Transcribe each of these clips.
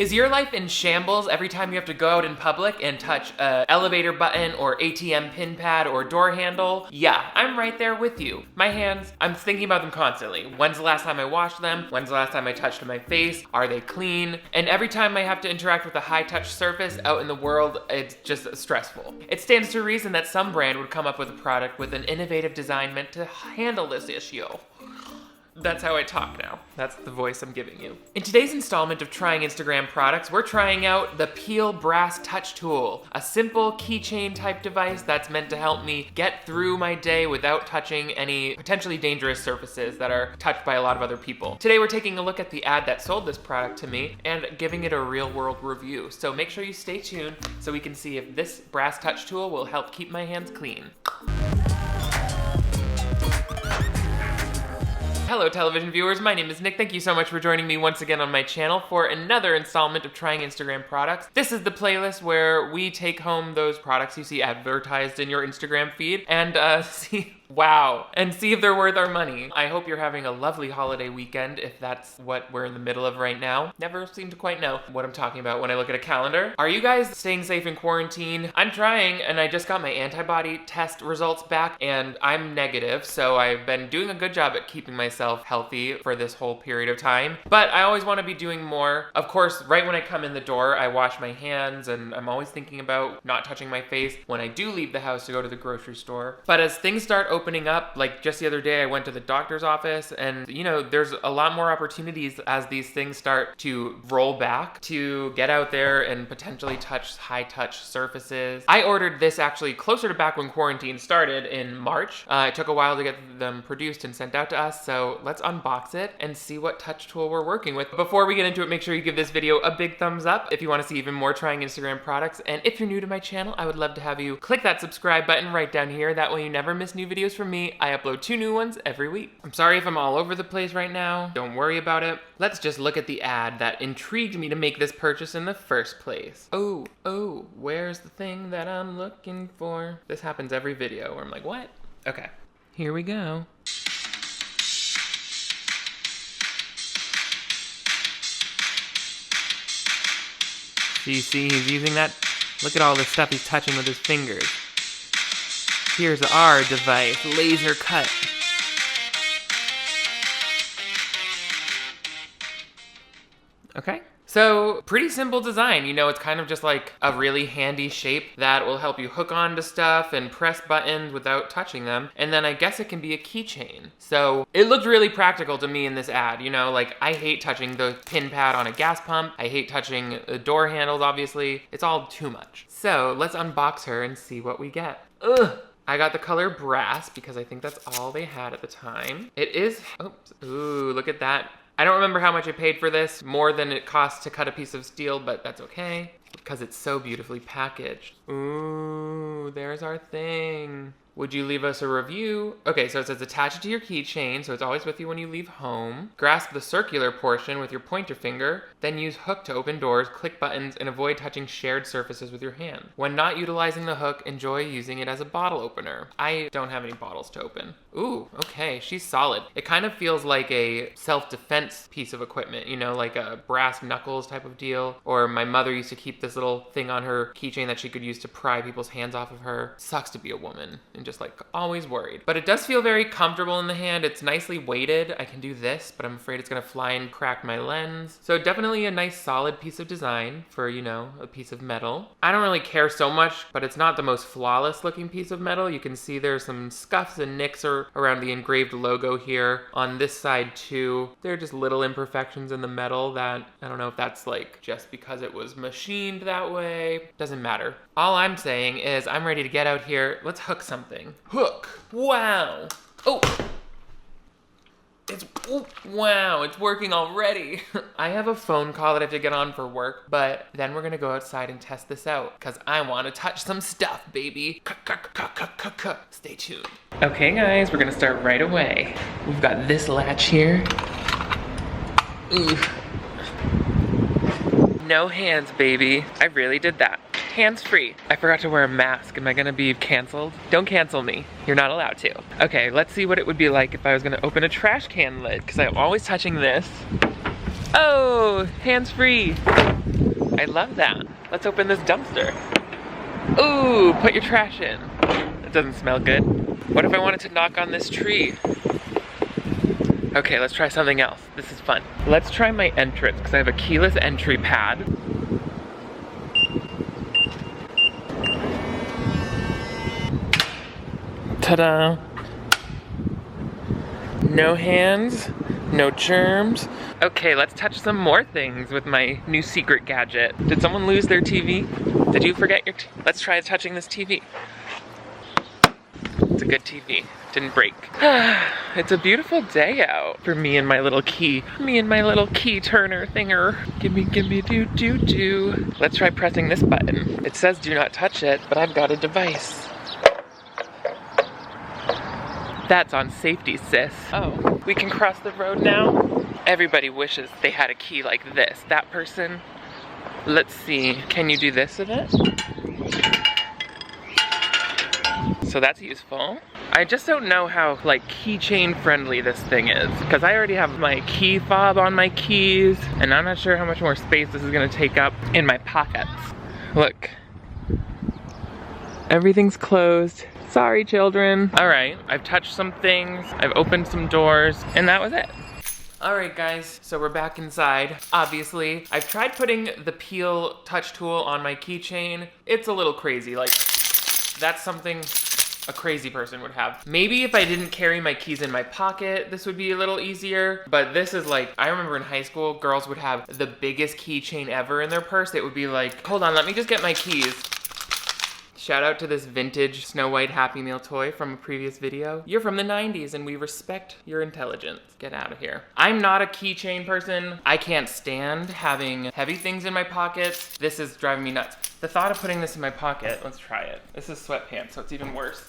Is your life in shambles every time you have to go out in public and touch a elevator button or ATM pin pad or door handle? Yeah, I'm right there with you. My hands, I'm thinking about them constantly. When's the last time I washed them? When's the last time I touched my face? Are they clean? And every time I have to interact with a high-touch surface out in the world, it's just stressful. It stands to reason that some brand would come up with a product with an innovative design meant to handle this issue. That's how I talk now. That's the voice I'm giving you. In today's installment of Trying Instagram Products, we're trying out the Peel Brass Touch Tool, a simple keychain type device that's meant to help me get through my day without touching any potentially dangerous surfaces that are touched by a lot of other people. Today we're taking a look at the ad that sold this product to me and giving it a real world review. So make sure you stay tuned so we can see if this brass touch tool will help keep my hands clean. Hello television viewers, my name is Nick. Thank you so much for joining me once again on my channel for another installment of Trying Instagram Products. This is the playlist where we take home those products you see advertised in your Instagram feed and see if they're worth our money. I hope you're having a lovely holiday weekend if that's what we're in the middle of right now. Never seem to quite know what I'm talking about when I look at a calendar. Are you guys staying safe in quarantine? I'm trying, and I just got my antibody test results back and I'm negative, so I've been doing a good job at keeping myself healthy for this whole period of time. But I always want to be doing more. Of course, right when I come in the door, I wash my hands and I'm always thinking about not touching my face when I do leave the house to go to the grocery store. But as things start opening up, like just the other day I went to the doctor's office and there's a lot more opportunities as these things start to roll back to get out there and potentially touch high touch surfaces. I ordered this actually closer to back when quarantine started in March. It took a while to get them produced and sent out to us, so let's unbox it and see what touch tool we're working with. Before we get into it, make sure you give this video a big thumbs up if you want to see even more Trying Instagram Products, and if you're new to my channel, I would love to have you click that subscribe button right down here. That way you never miss new videos from me. I upload 2 new ones every week. I'm sorry if I'm all over the place right now. Don't worry about it. Let's just look at the ad that intrigued me to make this purchase in the first place. Oh, where's the thing that I'm looking for? This happens every video where I'm like, what? Okay, here we go. So you see he's using that. Look at all the stuff he's touching with his fingers. Here's our device, laser cut. Okay. So, pretty simple design. It's kind of just like a really handy shape that will help you hook onto stuff and press buttons without touching them. And then I guess it can be a keychain. So, it looked really practical to me in this ad. Like I hate touching the pin pad on a gas pump. I hate touching the door handles, obviously. It's all too much. So, let's unbox her and see what we get. Ugh. I got the color brass because I think that's all they had at the time. It is, ooh, look at that. I don't remember how much I paid for this, more than it costs to cut a piece of steel, but that's okay because it's so beautifully packaged. Ooh, there's our thing. Would you leave us a review? Okay, so it says attach it to your keychain, so it's always with you when you leave home. Grasp the circular portion with your pointer finger, then use hook to open doors, click buttons, and avoid touching shared surfaces with your hand. When not utilizing the hook, enjoy using it as a bottle opener. I don't have any bottles to open. Ooh, okay, she's solid. It kind of feels like a self-defense piece of equipment, like a brass knuckles type of deal. Or my mother used to keep this little thing on her keychain that she could use to pry people's hands off of her. Sucks to be a woman and just like always worried. But it does feel very comfortable in the hand. It's nicely weighted. I can do this, but I'm afraid it's gonna fly and crack my lens. So definitely a nice solid piece of design for, a piece of metal. I don't really care so much, but it's not the most flawless looking piece of metal. You can see there's some scuffs and nicks around the engraved logo here. On this side too, there are just little imperfections in the metal that, I don't know if that's like just because it was machined that way. Doesn't matter. All I'm saying is I'm ready to get out here. Let's hook something. Hook. Wow. Wow, it's working already. I have a phone call that I have to get on for work, but then we're gonna go outside and test this out because I want to touch some stuff, baby. Stay tuned. Okay guys, we're gonna start right away. We've got this latch here. Ooh. No hands, baby. I really did that. Hands-free. I forgot to wear a mask. Am I gonna be canceled? Don't cancel me. You're not allowed to. Okay, let's see what it would be like if I was gonna open a trash can lid, because I'm always touching this. Oh, hands-free. I love that. Let's open this dumpster. Ooh, put your trash in. It doesn't smell good. What if I wanted to knock on this tree? Okay, let's try something else. This is fun. Let's try my entrance, because I have a keyless entry pad. Ta-da! No hands, no germs. Okay, let's touch some more things with my new secret gadget. Did someone lose their TV? Did you forget your Let's try touching this TV. It's a good TV. Didn't break. It's a beautiful day out for me and my little key. Me and my little key turner thinger. Gimme, gimme, do, do, do. Let's try pressing this button. It says do not touch it, but I've got a device. That's on safety, sis. Oh, we can cross the road now? Everybody wishes they had a key like this. That person, let's see. Can you do this with it? So that's useful. I just don't know how like keychain friendly this thing is, because I already have my key fob on my keys and I'm not sure how much more space this is gonna take up in my pockets. Look, everything's closed. Sorry, children. All right, I've touched some things, I've opened some doors, and that was it. All right, guys, so we're back inside. Obviously, I've tried putting the peel touch tool on my keychain. It's a little crazy, like that's something a crazy person would have. Maybe if I didn't carry my keys in my pocket, this would be a little easier, but this is like, I remember in high school, girls would have the biggest keychain ever in their purse. It would be like, hold on, let me just get my keys. Shout out to this vintage Snow White Happy Meal toy from a previous video. You're from the 90s and we respect your intelligence. Get out of here. I'm not a keychain person. I can't stand having heavy things in my pockets. This is driving me nuts. The thought of putting this in my pocket, let's try it. This is sweatpants, so it's even worse.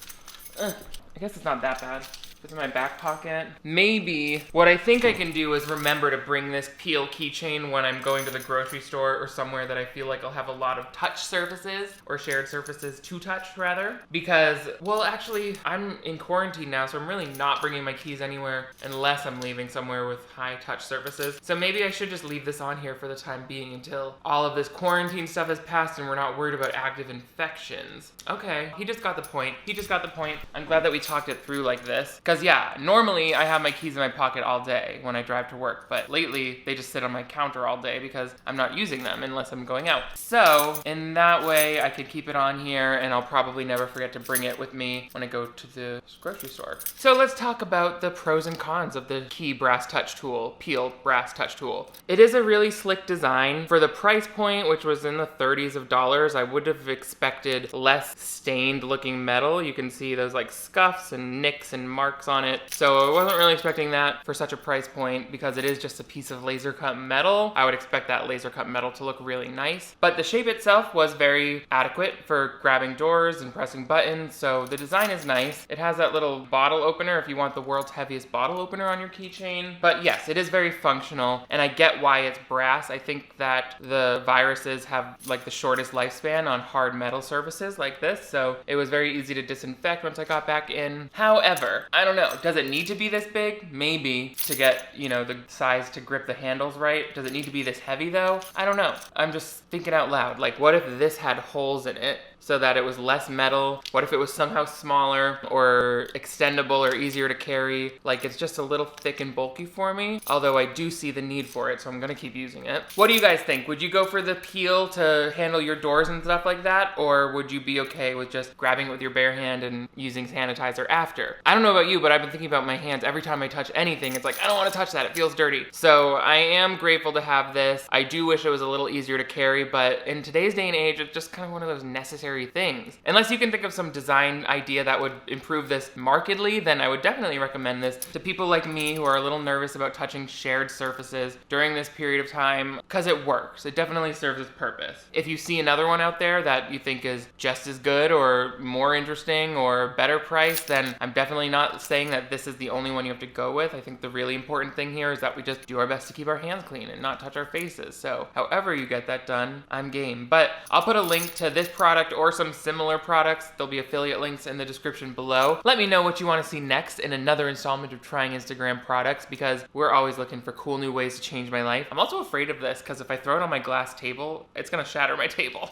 Ugh, I guess it's not that bad. It's in my back pocket. Maybe what I think I can do is remember to bring this peel keychain when I'm going to the grocery store or somewhere that I feel like I'll have a lot of touch surfaces or shared surfaces to touch rather. Because, well, actually I'm in quarantine now, so I'm really not bringing my keys anywhere unless I'm leaving somewhere with high touch surfaces. So maybe I should just leave this on here for the time being until all of this quarantine stuff has passed and we're not worried about active infections. Okay, he just got the point. He just got the point. I'm glad that we talked it through like this. Because yeah, normally I have my keys in my pocket all day when I drive to work, but lately they just sit on my counter all day because I'm not using them unless I'm going out. So in that way I could keep it on here and I'll probably never forget to bring it with me when I go to the grocery store. So let's talk about the pros and cons of the key brass touch tool, peel brass touch tool. It is a really slick design. For the price point, which was in the 30s of dollars, I would have expected less stained looking metal. You can see those like scuffs and nicks and marks on it. So I wasn't really expecting that for such a price point because it is just a piece of laser cut metal. I would expect that laser cut metal to look really nice. But the shape itself was very adequate for grabbing doors and pressing buttons. So the design is nice. It has that little bottle opener if you want the world's heaviest bottle opener on your keychain. But yes, it is very functional and I get why it's brass. I think that the viruses have like the shortest lifespan on hard metal surfaces like this. So it was very easy to disinfect once I got back in. However, I don't know. Does it need to be this big? Maybe, to get, you know, the size to grip the handles right. Does it need to be this heavy though? I don't know. I'm just thinking out loud. Like, what if this had holes in it so that it was less metal? What if it was somehow smaller or extendable or easier to carry? Like, it's just a little thick and bulky for me, although I do see the need for it, so I'm gonna keep using it. What do you guys think? Would you go for the peel to handle your doors and stuff like that? Or would you be okay with just grabbing it with your bare hand and using sanitizer after? I don't know about you, but I've been thinking about my hands every time I touch anything. It's like, I don't wanna touch that, it feels dirty. So I am grateful to have this. I do wish it was a little easier to carry, but in today's day and age, it's just kind of one of those necessary things. Unless you can think of some design idea that would improve this markedly, then I would definitely recommend this to people like me who are a little nervous about touching shared surfaces during this period of time, because it works. It definitely serves its purpose. If you see another one out there that you think is just as good or more interesting or better priced, then I'm definitely not saying that this is the only one you have to go with. I think the really important thing here is that we just do our best to keep our hands clean and not touch our faces. So however you get that done, I'm game. But I'll put a link to this product or some similar products. There'll be affiliate links in the description below. Let me know what you want to see next in another installment of Trying Instagram Products, because we're always looking for cool new ways to change my life. I'm also afraid of this because if I throw it on my glass table, it's gonna shatter my table.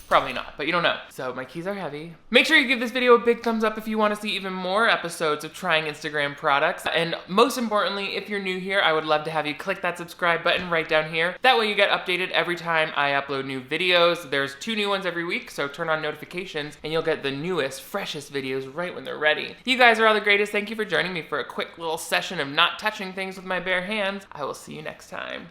Probably not, but you don't know. So my keys are heavy. Make sure you give this video a big thumbs up if you want to see even more episodes of Trying Instagram Products. And most importantly, if you're new here, I would love to have you click that subscribe button right down here. That way you get updated every time I upload new videos. There's 2 new ones every week, so turn on notifications and you'll get the newest, freshest videos right when they're ready. You guys are all the greatest. Thank you for joining me for a quick little session of not touching things with my bare hands. I will see you next time.